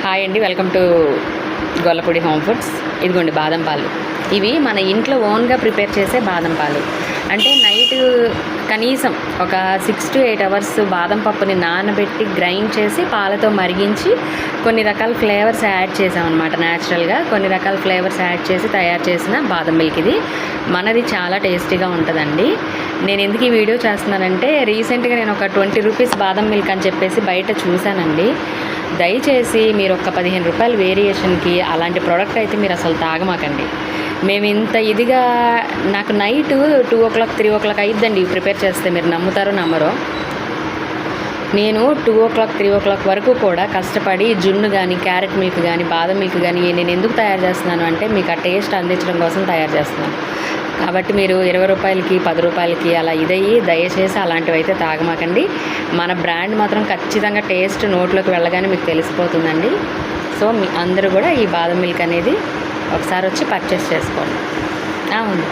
Hi అండి, welcome to Gollapudi home foods. ఇదిగోండి బాదం పాలు. ఇవి మన ఇంట్లో ఓన్గా ప్రిపేర్ చేసే బాదం పాలు. అంటే నైట్ కనీసం ఒక 6 to 8 అవర్స్ బాదం పప్పుని నానబెట్టి గ్రైండ్ చేసి పాలతో మరిగించి కొన్ని రకాల ఫ్లేవర్స్ యాడ్ చేసామన్నమాట. న్యాచురల్గా కొన్ని రకాల ఫ్లేవర్స్ యాడ్ చేసి తయారు చేసిన బాదం మిల్క్ ఇది. మనది చాలా టేస్టీగా ఉంటుందండి. నేను ఎందుకు ఈ వీడియో చేస్తున్నానంటే రీసెంట్గా నేను ఒక 20 రూపీస్ బాదం మిల్క్ అని చెప్పేసి బయట చూశానండి. దయచేసి మీరు ఒక 15 రూపాయల వేరియేషన్కి అలాంటి ప్రోడక్ట్ అయితే మీరు అసలు తాగమాకండి. మేము ఇంత ఇదిగా నాకు నైట్ 2 o'clock 3 o'clock అయిద్దండి ప్రిపేర్ చేస్తే. మీరు నమ్ముతారో నమ్మరో, నేను 2 o'clock 3 o'clock వరకు కూడా కష్టపడి జున్ను కానీ క్యారెట్ మిల్క్ కానీ బాదం మిల్క్ కానీ నేను ఎందుకు తయారు చేస్తున్నాను అంటే మీకు ఆ టేస్ట్ అందించడం కోసం తయారు చేస్తున్నాను. కాబట్టి మీరు 20 రూపాయలకి 10 రూపాయలకి అలా ఇదయ్యి దయచేసి అలాంటివి అయితే తాగమాకండి. మన బ్రాండ్ మాత్రం ఖచ్చితంగా టేస్ట్ నోట్లోకి వెళ్ళగానే మీకు తెలిసిపోతుందండి. సో మీ అందరూ కూడా ఈ బాదం మిల్క్ అనేది ఒకసారి వచ్చి పర్చేస్ చేసుకోండి. అవును.